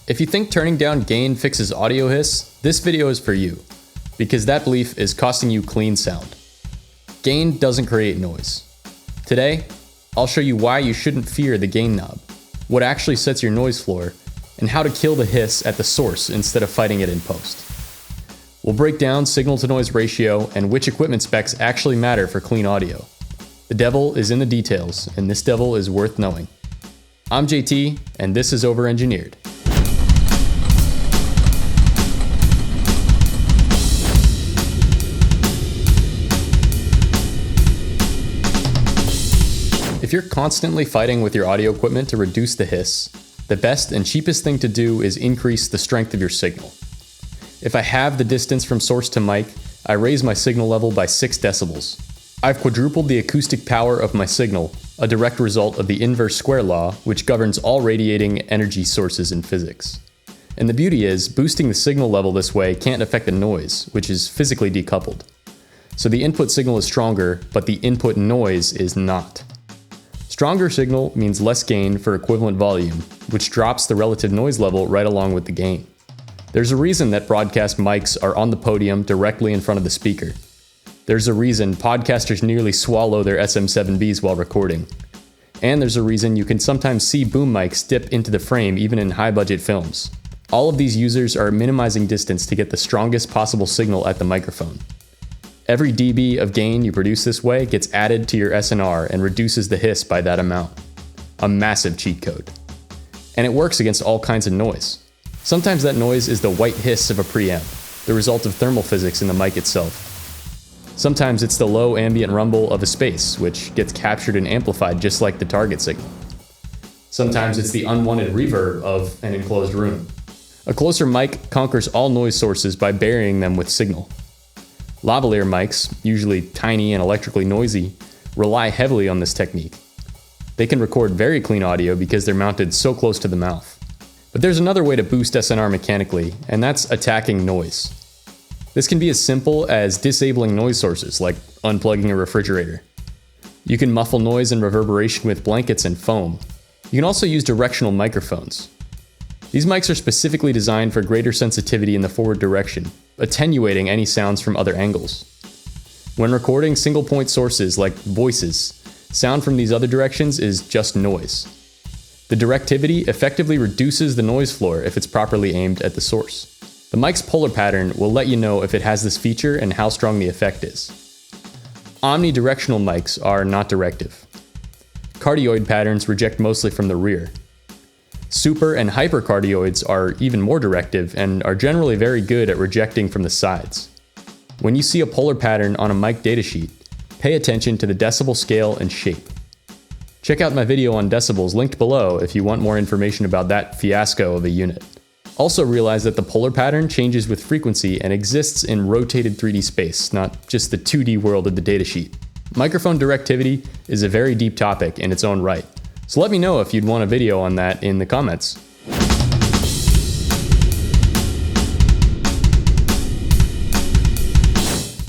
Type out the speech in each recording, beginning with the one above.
If you think turning down gain fixes audio hiss, this video is for you, because that belief is costing you clean sound. Gain doesn't create noise. Today, I'll show you why you shouldn't fear the gain knob, what actually sets your noise floor, and how to kill the hiss at the source instead of fighting it in post. We'll break down signal-to-noise ratio and which equipment specs actually matter for clean audio. The devil is in the details, and this devil is worth knowing. I'm JT, and this is Overengineered. If you're constantly fighting with your audio equipment to reduce the hiss, the best and cheapest thing to do is increase the strength of your signal. If I halve the distance from source to mic, I raise my signal level by 6 decibels. I've quadrupled the acoustic power of my signal, a direct result of the inverse square law, which governs all radiating energy sources in physics. And the beauty is, boosting the signal level this way can't affect the noise, which is physically decoupled. So the input signal is stronger, but the input noise is not. Stronger signal means less gain for equivalent volume, which drops the relative noise level right along with the gain. There's a reason that broadcast mics are on the podium directly in front of the speaker. There's a reason podcasters nearly swallow their SM7Bs while recording. And there's a reason you can sometimes see boom mics dip into the frame even in high-budget films. All of these users are minimizing distance to get the strongest possible signal at the microphone. Every dB of gain you produce this way gets added to your SNR and reduces the hiss by that amount. A massive cheat code. And it works against all kinds of noise. Sometimes that noise is the white hiss of a preamp, the result of thermal physics in the mic itself. Sometimes it's the low ambient rumble of a space, which gets captured and amplified just like the target signal. Sometimes it's the unwanted reverb of an enclosed room. A closer mic conquers all noise sources by burying them with signal. Lavalier mics, usually tiny and electrically noisy, rely heavily on this technique. They can record very clean audio because they're mounted so close to the mouth. But there's another way to boost SNR mechanically, and that's attacking noise. This can be as simple as disabling noise sources, like unplugging a refrigerator. You can muffle noise and reverberation with blankets and foam. You can also use directional microphones. These mics are specifically designed for greater sensitivity in the forward direction, attenuating any sounds from other angles. When recording single-point sources like voices, sound from these other directions is just noise. The directivity effectively reduces the noise floor if it's properly aimed at the source. The mic's polar pattern will let you know if it has this feature and how strong the effect is. Omnidirectional mics are not directive. Cardioid patterns reject mostly from the rear. Super and hypercardioids are even more directive and are generally very good at rejecting from the sides. When you see a polar pattern on a mic datasheet, pay attention to the decibel scale and shape. Check out my video on decibels linked below if you want more information about that fiasco of a unit. Also realize that the polar pattern changes with frequency and exists in rotated 3D space, not just the 2D world of the datasheet. Microphone directivity is a very deep topic in its own right. So let me know if you'd want a video on that in the comments.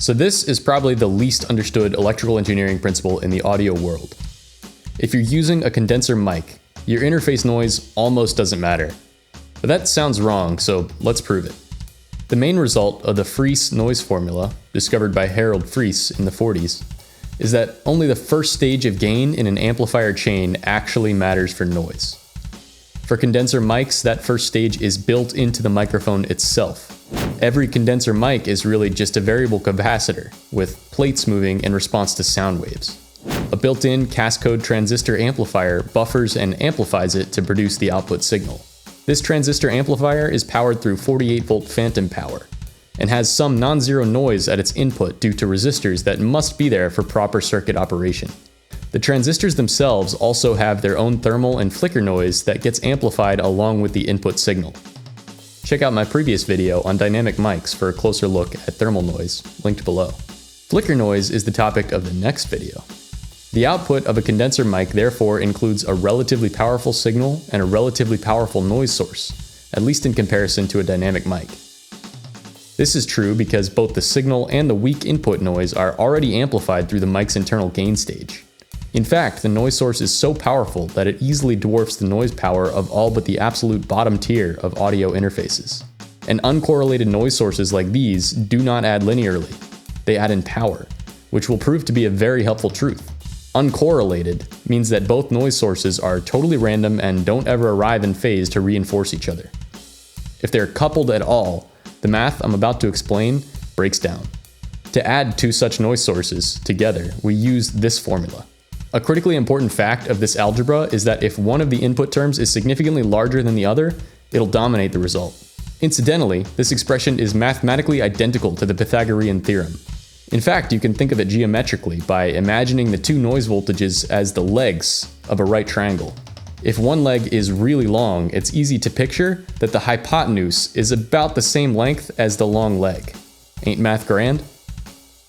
So this is probably the least understood electrical engineering principle in the audio world. If you're using a condenser mic, your interface noise almost doesn't matter. But that sounds wrong, so let's prove it. The main result of the Friis noise formula, discovered by Harold Friis in the 40s, is that only the first stage of gain in an amplifier chain actually matters for noise. For condenser mics, that first stage is built into the microphone itself. Every condenser mic is really just a variable capacitor, with plates moving in response to sound waves. A built-in cascode transistor amplifier buffers and amplifies it to produce the output signal. This transistor amplifier is powered through 48-volt phantom power, and has some non-zero noise at its input due to resistors that must be there for proper circuit operation. The transistors themselves also have their own thermal and flicker noise that gets amplified along with the input signal. Check out my previous video on dynamic mics for a closer look at thermal noise, linked below. Flicker noise is the topic of the next video. The output of a condenser mic therefore includes a relatively powerful signal and a relatively powerful noise source, at least in comparison to a dynamic mic. This is true because both the signal and the weak input noise are already amplified through the mic's internal gain stage. In fact, the noise source is so powerful that it easily dwarfs the noise power of all but the absolute bottom tier of audio interfaces. And uncorrelated noise sources like these do not add linearly, they add in power, which will prove to be a very helpful truth. Uncorrelated means that both noise sources are totally random and don't ever arrive in phase to reinforce each other. If they're coupled at all, the math I'm about to explain breaks down. To add two such noise sources together, we use this formula. A critically important fact of this algebra is that if one of the input terms is significantly larger than the other, it'll dominate the result. Incidentally, this expression is mathematically identical to the Pythagorean theorem. In fact, you can think of it geometrically by imagining the two noise voltages as the legs of a right triangle. If one leg is really long, it's easy to picture that the hypotenuse is about the same length as the long leg. Ain't math grand?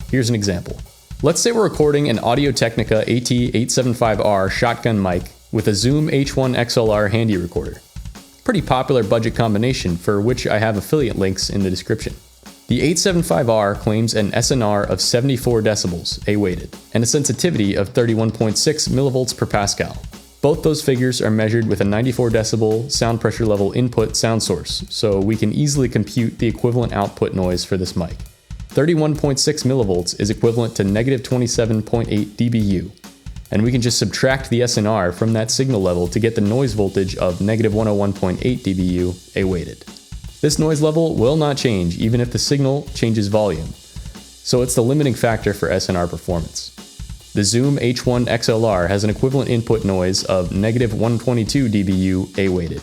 Here's an example. Let's say we're recording an Audio-Technica AT875R shotgun mic with a Zoom H1 XLR handy recorder. Pretty popular budget combination for which I have affiliate links in the description. The 875R claims an SNR of 74 decibels, A-weighted, and a sensitivity of 31.6 millivolts per Pascal. Both those figures are measured with a 94 decibel sound pressure level input sound source, so we can easily compute the equivalent output noise for this mic. 31.6 millivolts is equivalent to negative 27.8 dBu, and we can just subtract the SNR from that signal level to get the noise voltage of negative 101.8 dBu A-weighted. This noise level will not change even if the signal changes volume, so it's the limiting factor for SNR performance. The Zoom H1 XLR has an equivalent input noise of negative 122 dBu A-weighted.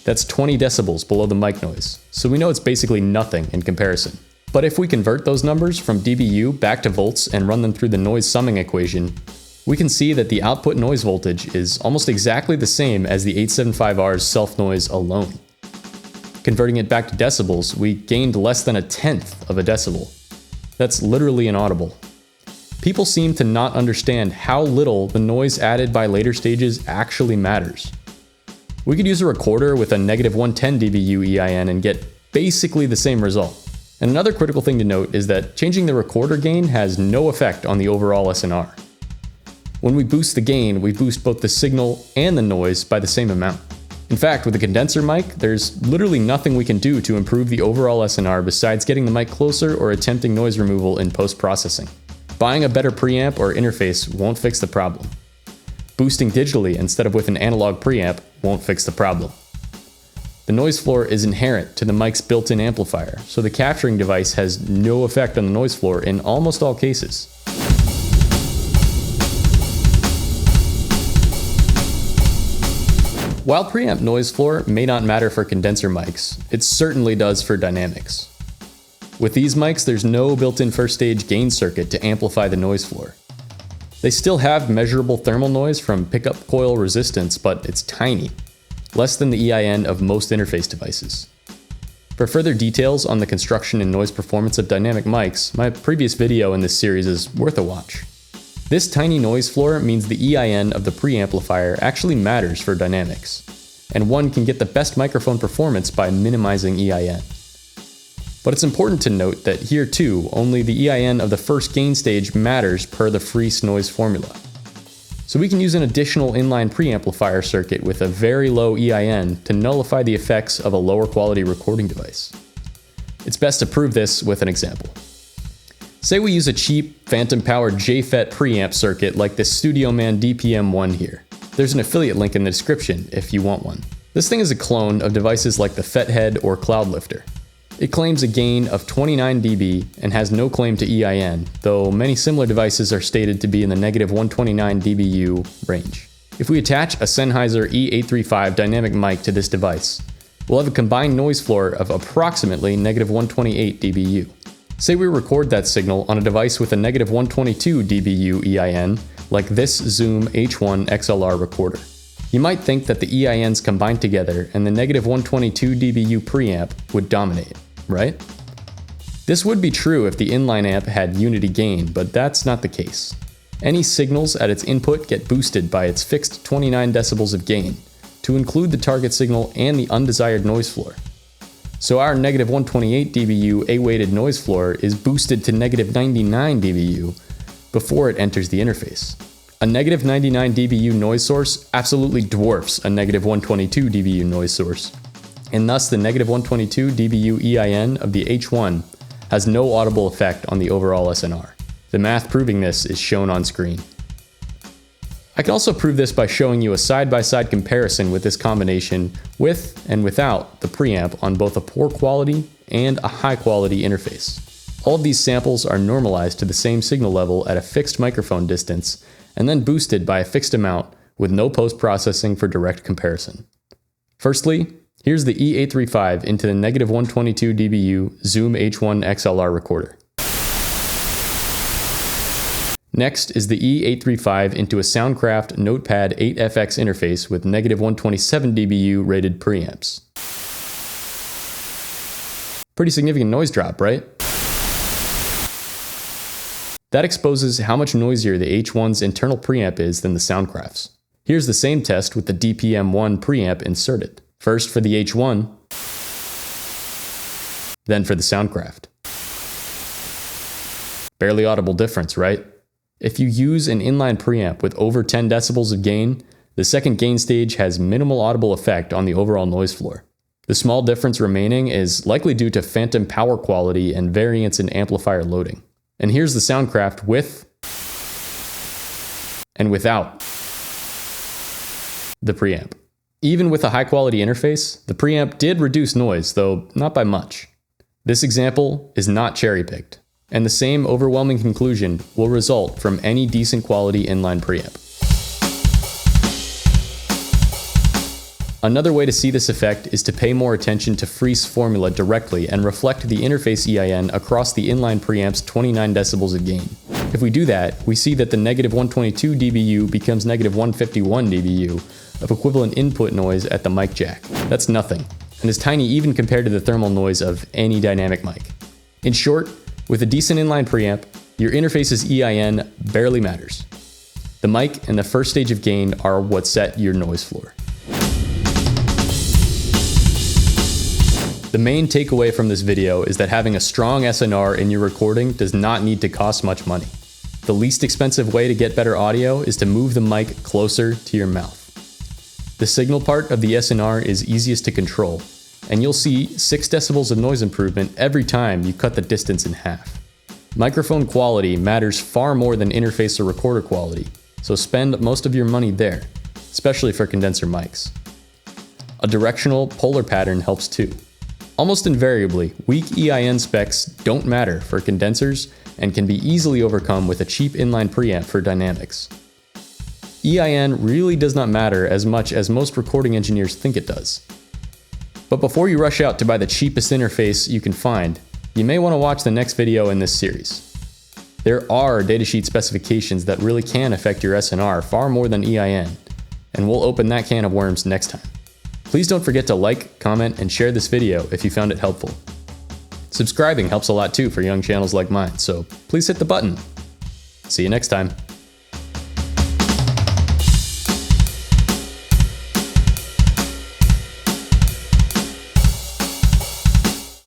That's 20 decibels below the mic noise, so we know it's basically nothing in comparison. But if we convert those numbers from dBu back to volts and run them through the noise summing equation, we can see that the output noise voltage is almost exactly the same as the 875R's self-noise alone. Converting it back to decibels, we gained less than 1/10 of a decibel. That's literally inaudible. People seem to not understand how little the noise added by later stages actually matters. We could use a recorder with a negative 110 dBu EIN and get basically the same result. And another critical thing to note is that changing the recorder gain has no effect on the overall SNR. When we boost the gain, we boost both the signal and the noise by the same amount. In fact, with a condenser mic, there's literally nothing we can do to improve the overall SNR besides getting the mic closer or attempting noise removal in post-processing. Buying a better preamp or interface won't fix the problem. Boosting digitally instead of with an analog preamp won't fix the problem. The noise floor is inherent to the mic's built-in amplifier, so the capturing device has no effect on the noise floor in almost all cases. While preamp noise floor may not matter for condenser mics, it certainly does for dynamics. With these mics, there's no built-in first-stage gain circuit to amplify the noise floor. They still have measurable thermal noise from pickup coil resistance, but it's tiny. Less than the EIN of most interface devices. For further details on the construction and noise performance of dynamic mics, my previous video in this series is worth a watch. This tiny noise floor means the EIN of the preamplifier actually matters for dynamics, and one can get the best microphone performance by minimizing EIN. But it's important to note that here too, only the EIN of the first gain stage matters per the Friese noise formula. So we can use an additional inline preamplifier circuit with a very low EIN to nullify the effects of a lower quality recording device. It's best to prove this with an example. Say we use a cheap, phantom-powered JFET preamp circuit like this Studio Man DPM1 here. There's an affiliate link in the description if you want one. This thing is a clone of devices like the Fethead or Cloudlifter. It claims a gain of 29 dB and has no claim to EIN, though many similar devices are stated to be in the negative 129 dBu range. If we attach a Sennheiser E835 dynamic mic to this device, we'll have a combined noise floor of approximately negative 128 dBu. Say we record that signal on a device with a negative 122 dBu EIN, like this Zoom H1 XLR recorder. You might think that the EINs combined together and the negative 122 dBu preamp would dominate, right? This would be true if the inline amp had unity gain, but that's not the case. Any signals at its input get boosted by its fixed 29 decibels of gain, to include the target signal and the undesired noise floor. So our negative 128 dBu A-weighted noise floor is boosted to negative 99 dBu before it enters the interface. A A negative 99 dBu noise source absolutely dwarfs a negative 122 dBu noise source, and thus the negative 122 dBu EIN of the H1 has no audible effect on the overall SNR. The math proving this is shown on screen. I can also prove this by showing you a side-by-side comparison with this combination with and without the preamp on both a poor quality and a high quality interface. All of these samples are normalized to the same signal level at a fixed microphone distance and then boosted by a fixed amount with no post-processing for direct comparison. Firstly, here's the E835 into the negative 122 dBu Zoom H1 XLR recorder. Next is the E835 into a Soundcraft Notepad 8FX interface with negative 127 dBu rated preamps. Pretty significant noise drop, right? That exposes how much noisier the H1's internal preamp is than the Soundcraft's. Here's the same test with the DPM1 preamp inserted. First for the H1, then for the Soundcraft. Barely audible difference, right? If you use an inline preamp with over 10 decibels of gain, the second gain stage has minimal audible effect on the overall noise floor. The small difference remaining is likely due to phantom power quality and variance in amplifier loading. And here's the Soundcraft with and without the preamp. Even with a high quality interface, the preamp did reduce noise, though not by much. This example is not cherry picked, and the same overwhelming conclusion will result from any decent quality inline preamp. Another way to see this effect is to pay more attention to Freese formula directly and reflect the interface EIN across the inline preamp's 29 decibels of gain. If we do that, we see that the negative 122 dBu becomes negative 151 dBu of equivalent input noise at the mic jack. That's nothing, and is tiny even compared to the thermal noise of any dynamic mic. In short, with a decent inline preamp, your interface's EIN barely matters. The mic and the first stage of gain are what set your noise floor. The main takeaway from this video is that having a strong SNR in your recording does not need to cost much money. The least expensive way to get better audio is to move the mic closer to your mouth. The signal part of the SNR is easiest to control, and you'll see 6 decibels of noise improvement every time you cut the distance in half. Microphone quality matters far more than interface or recorder quality, so spend most of your money there, especially for condenser mics. A directional polar pattern helps too. Almost invariably, weak EIN specs don't matter for condensers and can be easily overcome with a cheap inline preamp for dynamics. EIN really does not matter as much as most recording engineers think it does. But before you rush out to buy the cheapest interface you can find, you may want to watch the next video in this series. There are datasheet specifications that really can affect your SNR far more than EIN, and we'll open that can of worms next time. Please don't forget to like, comment, and share this video if you found it helpful. Subscribing helps a lot too for young channels like mine, so please hit the button. See you next time.